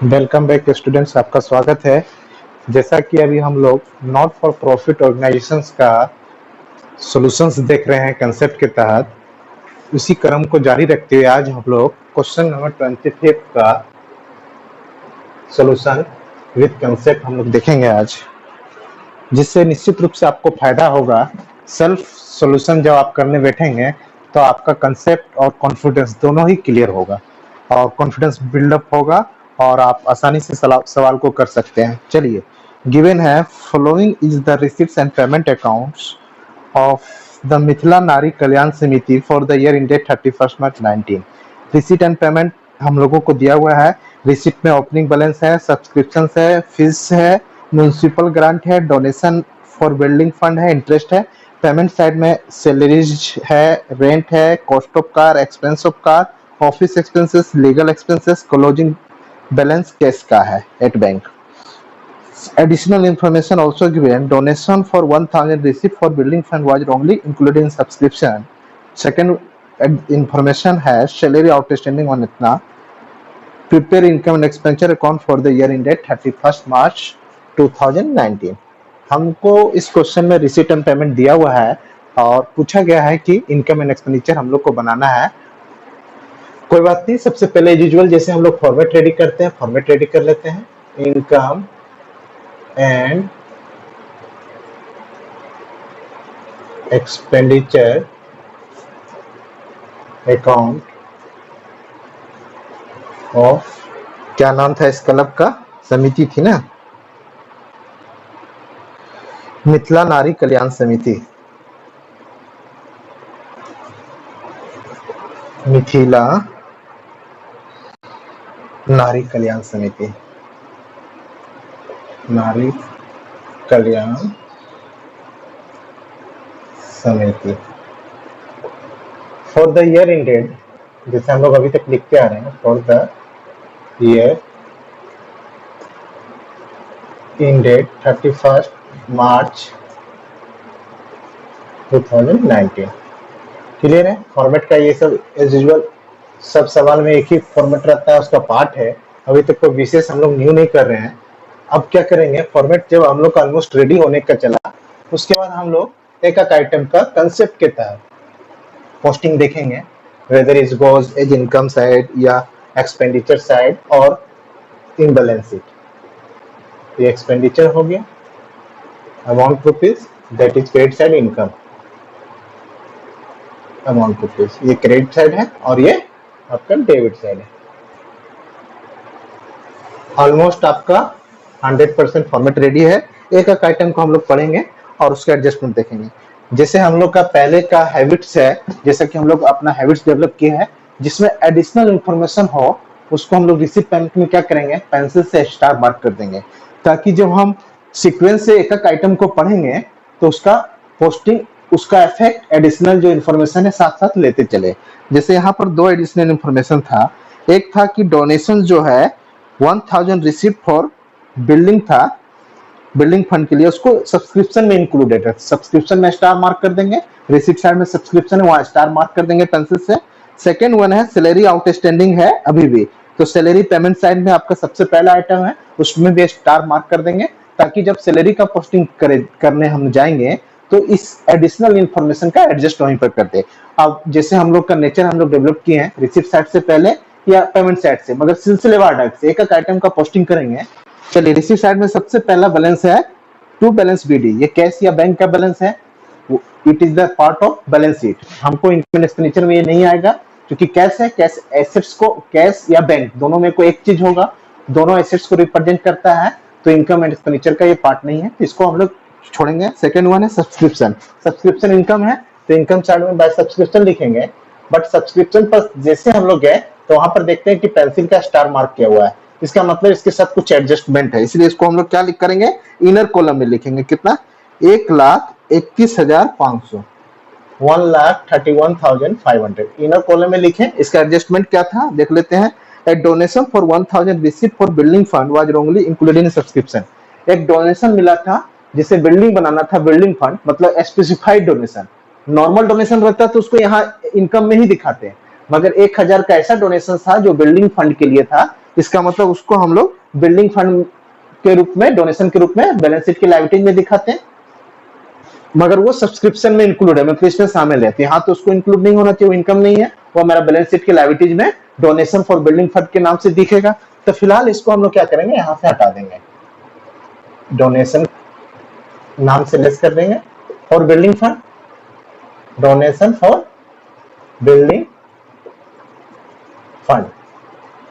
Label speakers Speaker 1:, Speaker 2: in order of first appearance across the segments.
Speaker 1: Welcome back students, आपका स्वागत है। जैसा कि अभी हम लोग नॉट फॉर प्रॉफिट ऑर्गेनाइजेशंस का सॉल्यूशंस देख रहे हैं कंसेप्ट के तहत, उसी क्रम को जारी रखते हुए आज हम लोग क्वेश्चन नंबर 25 का सॉल्यूशन विद कंसेप्ट हम लोग देखेंगे आज, जिससे निश्चित रूप से आपको फायदा होगा। सेल्फ सॉल्यूशन जब आप करने बैठेंगे तो आपका कंसेप्ट और कॉन्फिडेंस दोनों ही क्लियर होगा और कॉन्फिडेंस बिल्डअप होगा और आप आसानी से सवाल को कर सकते हैं। चलिए, गिवन है following is the receipts and payment accounts of the Mithila नारी कल्याण समिति for the year ended 31 March 19। Receipt and payment हम लोगों को दिया हुआ है। रिसीट में ओपनिंग बैलेंस है, सब्सक्रिप्शन है, फीस है, म्युनिसिपल ग्रांट है, डोनेशन फॉर बिल्डिंग फंड है, इंटरेस्ट है। पेमेंट साइड में सैलरीज है, रेंट है, cost of car, expense of car, office expenses, legal expenses, closing balance cash का है at bank. Additional information also given. Donation for 1000 receipt for building fund was wrongly included in subscription. Second information has salary outstanding on itna. Prepare income and expenditure account for the year ended 31st March 2019. हमको इस question में receipt and payment दिया हुआ है और पूछा गया है कि इनकम एंड एक्सपेंडिचर हम लोग को बनाना है। कोई बात नहीं, सबसे पहले यूजुअल जैसे हम लोग फॉर्मेट रेडी करते हैं, फॉर्मेट रेडी कर लेते हैं। Income and expenditure account of, क्या नाम था इस क्लब का, समिति थी ना, मिथिला नारी कल्याण समिति, मिथिला नारी कल्याण समिति, नारी कल्याण समिति फॉर द ईयर इंडेड, जैसे हम लोग अभी तक लिखते आ रहे हैं, for the year ended 31 March 2019। Clear है? फॉर्मेट का ये सब एज यूजुअल सब सवाल में एक ही फॉर्मेट रहता है, उसका पार्ट है। अभी तक कोई विशेष हम लोग न्यू नहीं कर रहे हैं। अब क्या करेंगे, फॉर्मेट जब हम लोग का ऑलमोस्ट रेडी होने का चला, उसके बाद हम लोग एक एक आइटम का कंसेप्ट के तहत पोस्टिंग देखेंगे, whether is goes as income side या एक्सपेंडिचर साइड और इन बैलेंस शीट। ये एक्सपेंडिचर हो गया, amount rupees that is credit side, income amount rupees, ये क्रेडिट साइड है और ये आपका डेबिट साइड है। ऑलमोस्ट आपका 100% फॉर्मेट रेडी है। एक एक आइटम को हम लोग पढ़ेंगे और उसके एडजस्टमेंट देखेंगे। जैसे हम लोग का पहले का हैबिट्स है, जैसा कि हम लोग अपना हैबिट्स डेवलप किए हैं, जिसमें एडिशनल इंफॉर्मेशन हो, उसको हम लोग रिसीट पेमेंट में क्या करेंगे, पेंसिल से स्टार मार्क कर देंगे, ताकि जब हम सीक्वेंस से एक एक आइटम को पढ़ेंगे तो उसका पोस्टिंग, उसका इफेक्ट एडिशनल जो इन्फॉर्मेशन है साथ साथ लेते चले। जैसे यहाँ पर दो एडिशनल इन्फॉर्मेशन था। एक था कि डोनेशन जो है 1000 रिसीट फॉर बिल्डिंग था, बिल्डिंग फंड के लिए, उसको सब्सक्रिप्शन में इंक्लूडेड है। सब्सक्रिप्शन में स्टार मार्क कर देंगे, रिसीट साइड में सब्सक्रिप्शन है वहां स्टार मार्क कर देंगे पेंसिल से। सेकेंड वन है सैलरी आउटस्टैंडिंग है अभी भी, तो सैलरी पेमेंट साइड में आपका सबसे पहला आइटम है, उसमें भी स्टार मार्क कर देंगे, ताकि जब सैलरी का पोस्टिंग करने हम जाएंगे तो इस एडिशनल इंफॉर्मेशन का एडजस्ट वहीं पर करते हैं। अब जैसे हम लोग का नेचर हम लोग डेवलप किए हैं, रिसीट साइड से पहले या पेमेंट साइड से, मगर सिलसिलेवार ढंग से एक एक आइटम का पोस्टिंग करेंगे। चलिए, रिसीट साइड में सबसे पहला बैलेंस है टू बैलेंस बीडी, ये कैश या बैंक का बैलेंस है, it is the part of balance sheet. हमको इनकम एक्सपेंडिचर में ये नहीं आएगा क्योंकि कैश है, कैश एसेट्स को, कैश या बैंक दोनों में कोई एक चीज होगा, दोनों एसेट्स को रिप्रेजेंट करता है, तो इनकम एंड एक्सपेंडिचर का ये पार्ट नहीं है, इसको हम लोग छोड़ेंगे। सेकंड वन है सब्सक्रिप्शन, सब्सक्रिप्शन इनकम है तो इनकम साइड में बाय सब्सक्रिप्शन लिखेंगे, बट सब्सक्रिप्शन पर जैसे हम लोग गए तो वहां पर देखते हैं कि पेंसिल का स्टार मार्क किया हुआ है, इसका मतलब इसके साथ कुछ एडजस्टमेंट है, इसलिए इसको हम लोग क्या लिख करेंगे, इनर कॉलम में लिखेंगे। कितना, 1,31,500, 1,31,500 इनर कॉलम में लिखें। इसका एडजस्टमेंट क्या था देख लेते हैं। A donation for 1000 receipt for building fund was wrongly included in subscription। एक डोनेशन मिला था जिसे बिल्डिंग बनाना था, बिल्डिंग फंड मतलब स्पेसिफाइड डोनेशन। नॉर्मल डोनेशन रहता तो उसको यहाँ इनकम में ही दिखाते हैं, मगर 1000 का ऐसा डोनेशन था जो बिल्डिंग फंड के लिए था, इसका मतलब उसको हम लोग बिल्डिंग फंड के रूप में, डोनेशन के रूप में बैलेंस शीट की लायबिलिटी में दिखाते हैं, मगर वो सब्सक्रिप्शन में इंक्लूड है, मतलब इसमें शामिल है। यहाँ तो उसको इंक्लूड नहीं होना चाहिए, वो इनकम नहीं है, वो हमारा बैलेंस शीट की लायबिलिटीज में डोनेशन फॉर बिल्डिंग फंड के नाम से दिखेगा। तो फिलहाल इसको हम लोग क्या करेंगे, यहाँ से हटा देंगे, डोनेशन नाम से लेस कर देंगे, for building fund, donation for building fund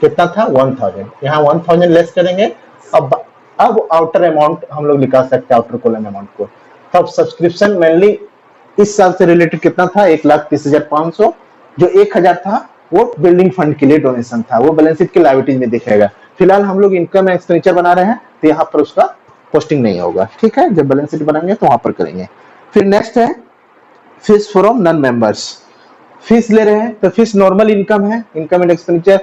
Speaker 1: कितना था 1000, यहाँ 1000 लेस करेंगे। अब आउटर अमाउंट हम लोग निकाल सकते हैं, आउटर कॉलम अमाउंट को। तब सब्सक्रिप्शन मेनली इस साल से रिलेटेड कितना था, 1,30,500, जो 1000 था वो बिल्डिंग फंड के लिए डोनेशन था, वो बैलेंस शीट की लायबिलिटी में दिखेगा। फिलहाल हम लोग इनकम एक्सपेंडिचर बना रहे हैं, तो यहाँ पर उसका पोस्टिंग नहीं होगा, ठीक है। जब बैलेंस शीट बनाएंगे तो वहां पर करेंगे। फिर नेक्स्ट है fees from non members. Fees ले रहे हैं तो फीस नॉर्मल इनकम है, इनकम एंड एक्सपेंडिचर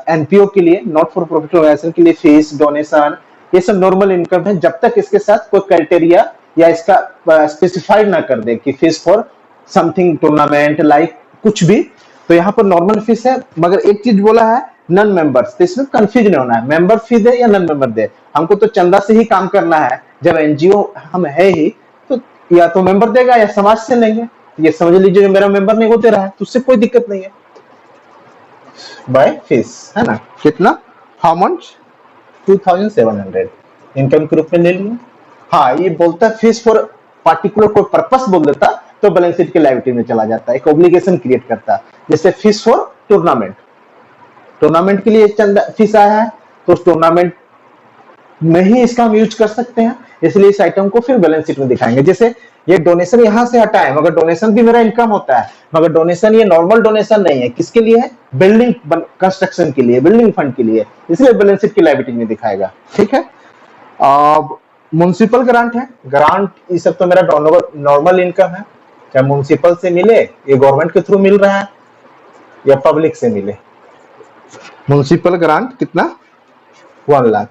Speaker 1: एनपीओ के लिए, नॉट फॉर प्रॉफिट ऑर्गेनाइजेशन के लिए फीस, डोनेशन, ये सब नॉर्मल इनकम है, जब तक इसके साथ कोई क्राइटेरिया या इसका स्पेसिफाइड ना कर दे कि fees for something tournament like कुछ भी, तो यहाँ पर नॉर्मल फीस है। मगर एक चीज बोला है नॉन मेंबर्स, तो इसमें कंफ्यूज नहीं होना है, मेंबर फी दे या नॉन मेंबर दे, हमको तो चंदा से ही काम करना है। जब एनजीओ हम है ही तो या तो मेंबर देगा या समाज से लेंगे। ये समझ लीजिए जो मेरा मेंबर नहीं होते रहा तो उससे कोई दिक्कत नहीं है, बाय फीस, है ना। कितना, हाउ मच, 2700 इनकम के रूप में ले लिया। हाँ, ये बोलता है फीस फॉर पार्टिकुलर कोई पर्पस बोल देता तो बैलेंस शीट की लायबिलिटी में चला जाता है, एक ऑब्लिगेशन क्रिएट करता है। जैसे फीस फॉर टूर्नामेंट, टूर्नामेंट के लिए चंदा फीस आया है तो उस टूर्नामेंट में ही इसका हम यूज कर सकते हैं, इसलिए इस आइटम को फिर बैलेंस शीट में दिखाएंगे। जैसे ये डोनेशन यहाँ से हटा है, मगर डोनेशन भी मेरा इनकम होता है, मगर डोनेशन ये नॉर्मल डोनेशन नहीं है, किसके लिए है, बिल्डिंग कंस्ट्रक्शन के लिए, बिल्डिंग फंड के लिए, इसलिए बैलेंस शीट की लायबिलिटी में दिखाएगा, ठीक है। अब म्युनिसिपल ग्रांट है, ग्रांट ये सब तो मेरा नॉर्मल इनकम है, चाहे म्युनिसिपल से मिले, ये गवर्नमेंट के थ्रू मिल रहा है, या पब्लिक से मिले। म्युनिसिपल ग्रांट कितना, 1 लाख,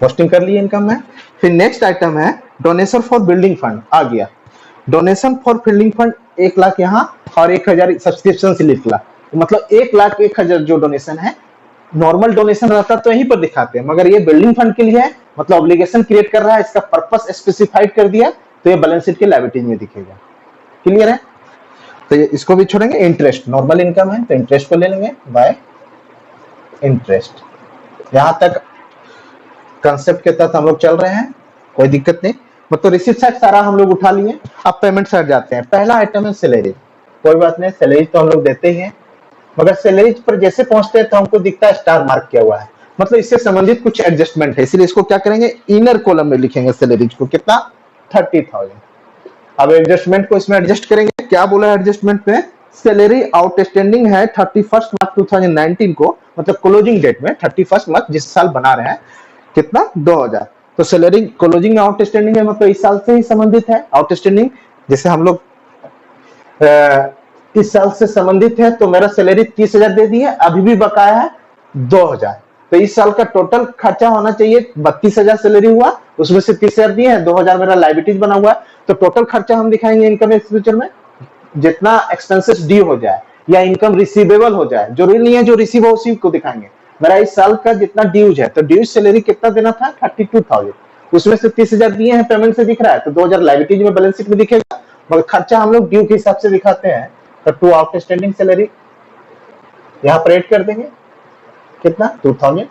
Speaker 1: पोस्टिंग कर लिए इनकम में। फिर नेक्स्ट आइटम है डोनेशन फॉर बिल्डिंग फंड, आ गया donation for building fund 1 lakh यहाँ, और 1000 सब्सक्रिप्शन से लिख ला, मतलब 1,01,000 जो डोनेशन है, नॉर्मल डोनेशन रहता तो यहीं पर दिखाते हैं, मगर ये बिल्डिंग फंड के लिए है, मतलब ऑब्लिगेशन क्रिएट कर रहा है, इसका पर्पस स्पेसिफाइड कर दिया, तो ये बैलेंस शीट के लायबिलिटी में दिखेगा, क्लियर है। तो ये इसको भी छोड़ेंगे। इंटरेस्ट नॉर्मल इनकम है तो इंटरेस्ट को ले लेंगे बाय इंटरेस्ट। यहां तक कंसेप्ट के तहत हम लोग चल रहे हैं, कोई दिक्कत नहीं। मतलब रिसीट साइड सारा हम लोग उठा लिए। अब पेमेंट साइड जाते हैं। पहला आइटम है सैलरी, कोई बात नहीं, सैलरी तो हम लोग देते ही हैं, मगर सैलरी पर जैसे पहुंचते हैं तो हमको दिखता है स्टार मार्क किया हुआ है, मतलब इससे संबंधित कुछ एडजस्टमेंट है, इसलिए इसको क्या करेंगे, इनर कॉलम में लिखेंगे सैलरीज को, कितना 30,000। अब एडजस्टमेंट को इसमें एडजस्ट करेंगे। क्या बोला है एडजस्टमेंट में, सैलरी आउटस्टैंडिंग है 31 मार्च 2019 को, मतलब क्लोजिंग डेट में 31 मार्च जिस साल बना रहे हैं, कितना 2000। तो सैलरी क्लोजिंग आउटस्टैंडिंग है, मतलब इस साल से ही संबंधित है आउटस्टैंडिंग। जैसे हम लोग इस साल से संबंधित है, तो मेरा सैलरी 30,000 दे दी है, अभी भी बकाया है 2000, तो इस साल का टोटल खर्चा होना चाहिए 32,000 सैलरी हुआ, उसमें से 30,000 दिए हैं, 2,000 मेरा लायबिलिटीज बना हुआ है, तो टोटल खर्चा हम दिखाएंगे इनकम एक्सपेंडिचर में, जितना एक्सपेंसेस ड्यू हो जाए या इनकम रिसीवेबल हो जाए, जरूरी नहीं है जो रिसीव हो उसी को दिखाएंगे। मेरा इस साल का जितना ड्यूज है, तो ड्यूज सैलरी कितना देना था 32,000, उसमें से 30,000 दिए हैं, पेमेंट से दिख रहा है, तो 2,000 लायबिलिटीज में बैलेंस शीट में दिखेगा, मगर खर्चा हम लोग ड्यू के हिसाब से दिखाते हैं, तो टू आउटस्टैंडिंग सैलरी यहां पर ऐड कर देंगे, कितना 2000।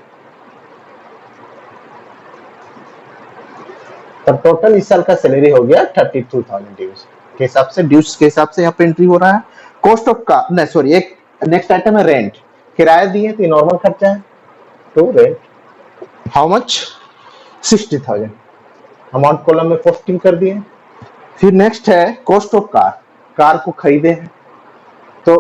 Speaker 1: तो टोटल इस साल का सैलरी हो गया 32,000 ड्यूज के हिसाब से, ड्यूज के हिसाब से यहाँ पे एंट्री हो रहा है। कॉस्ट ऑफ का नहीं सॉरी, एक नेक्स्ट आइटम है रेंट, किराया दिए तो नॉर्मल खर्चा है, तो rent how much 60,000, amount column में पोस्टिंग कर दिए। फिर नेक्स्ट है कॉस्ट ऑफ कार, कार को खरीदे हैं, तो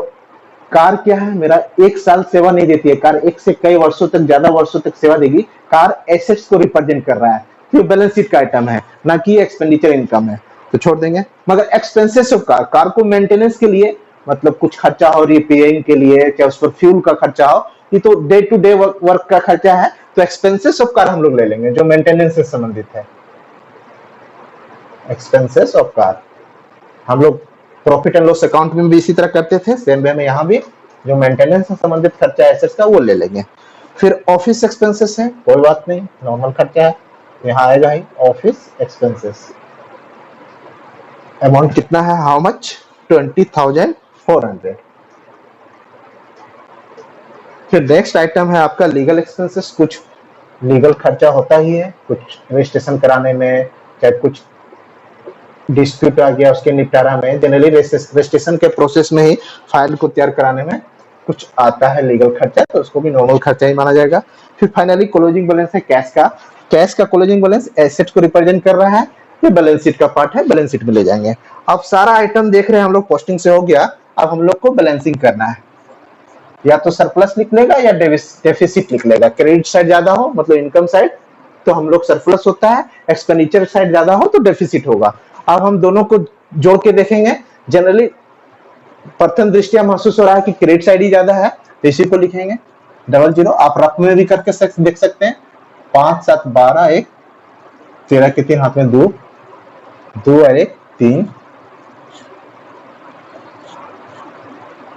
Speaker 1: कार क्या है, मेरा 1 साल सेवा नहीं देती है कार, 1 से कई वर्षों तक, ज्यादा वर्षों तक सेवा देगी, कार एसेट्स को रिप्रेजेंट कर रहा है, तो बैलेंस शीट का आइटम है, ना कि एक्सपेंडिचर इनकम है, तो छोड़ देंगे। मगर एक्सपेंसेस ऑफ कार, कार को मेंटेनेंस के लिए, मतलब कुछ खर्चा हो रिपेयरिंग के लिए, चाहे उस पर फ्यूल का खर्चा हो, ये तो डे टू डे वर्क का खर्चा है, तो एक्सपेंसेस ऑफ कार हम लोग ले लेंगे जो मेंटेनेंस से संबंधित है। एक्सपेंसेस ऑफ कार हम लोग प्रॉफिट एंड लॉस अकाउंट में भी इसी तरह करते थे, सेम वे में यहां भी जो मेंटेनेंस से संबंधित खर्चा है एसेट्स का वो ले लेंगे। फिर ऑफिस एक्सपेंसेस है, कोई बात नहीं, नॉर्मल खर्चा है, यहाँ आएगा ही ऑफिस एक्सपेंसेस। अमाउंट कितना है, हाउ मच, 20,400। फिर नेक्स्ट आइटम है आपका लीगल एक्सपेंसेस। कुछ लीगल खर्चा होता ही है, कुछ रजिस्ट्रेशन कराने में, चाहे कुछ डिस्प्यूट आ गया उसके निपटारा में, जनरली रजिस्ट्रेशन के प्रोसेस में ही फाइल को तैयार कराने में कुछ आता है लीगल खर्चा, तो उसको भी नॉर्मल खर्चा ही माना जाएगा। फिर फाइनली क्लोजिंग बैलेंस है कैश का। कैश का क्लोजिंग बैलेंस एसेट को रिप्रेजेंट कर रहा है, ये बैलेंस शीट का पार्ट है, बैलेंस शीट में ले जाएंगे। अब सारा आइटम देख रहे हैं हम लोग, पोस्टिंग से हो गया, अब हम लोग को बैलेंसिंग करना है। या तो सरप्लस लिख लेगा या डेफिसिट लिख लेगा। क्रेडिट साइड ज्यादा हो मतलब इनकम साइड तो हम लोग सरप्लस होता है, एक्सपेंडिचर साइड ज्यादा हो तो डेफिसिट होगा। अब हम दोनों को जोड़ के देखेंगे। जनरली प्रथम दृष्टिया महसूस हो रहा है कि क्रेडिट साइड ही ज्यादा है, तो इसी को लिखेंगे 00। आप रफ में भी करके देख सकते हैं। 5 7 12 1 13 के 3 हाथ में 2 2 और 1 3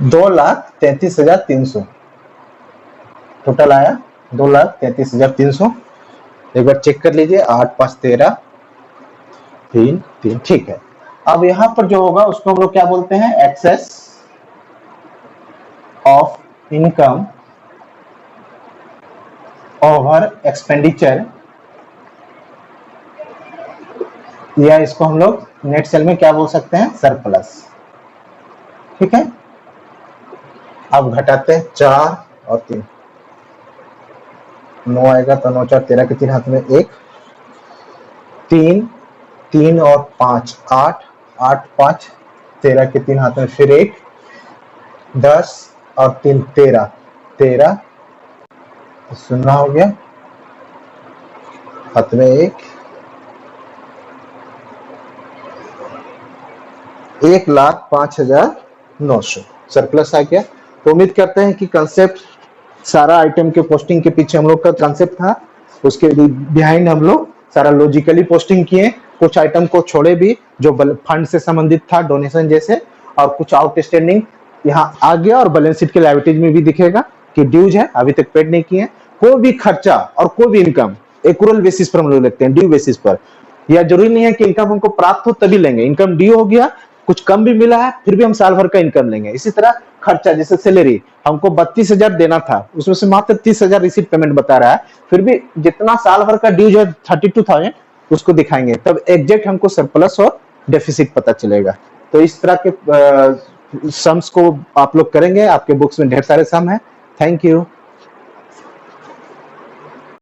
Speaker 1: 2,33,300 टोटल आया, 2,33,300। एक बार चेक कर लीजिए, 8 5 13 3 3, ठीक है। अब यहां पर जो होगा उसको हम लोग क्या बोलते हैं, excess of income over expenditure, या इसको हम लोग नेट सेल में क्या बोल सकते हैं, सरप्लस। ठीक है, अब घटाते हैं 4 और 3, 9 आएगा तो 9 4 13 के 3 हाथ में 1 3 3 और 5 8 8 5 13 के 3 हाथ में फिर 1 10 और 3 13 13 सुनना हो गया, हाथ में 1,05,900 सरप्लस आ गया। तो उम्मीद करते हैं कि कंसेप्ट सारा आइटम के पोस्टिंग के पीछे हम लोग का कंसेप्ट था, उसके बिहाइंड हम लोग सारा लॉजिकली पोस्टिंग किए। कुछ आइटम को छोड़े भी जो फंड से संबंधित था, डोनेशन जैसे, और कुछ आउटस्टैंडिंग यहाँ आ गया, और बैलेंस शीट के लायबिलिटीज में भी दिखेगा कि ड्यूज है अभी तक पेड नहीं किए। कोई भी खर्चा और कोई भी इनकम एक्रूअल बेसिस पर हम लोग लेते हैं, ड्यू बेसिस पर। यह जरूरी नहीं है कि इनकम हमको प्राप्त हो तभी लेंगे, इनकम ड्यू हो गया, कुछ कम भी मिला है फिर भी हम साल भर का इनकम लेंगे। इसी तरह खर्चा, जैसे सैलरी हमको 32,000 देना था, उसमें से मात्र 30,000 रिसीट पेमेंट बता रहा है, फिर भी जितना साल भर का ड्यूज है 32,000 उसको दिखाएंगे, तब एग्जैक्ट हमको सरप्लस और डेफिसिट पता चलेगा। तो इस तरह के सम्स को आप लोग करेंगे, आपके बुक्स में ढेर सारे सम है। Thank you.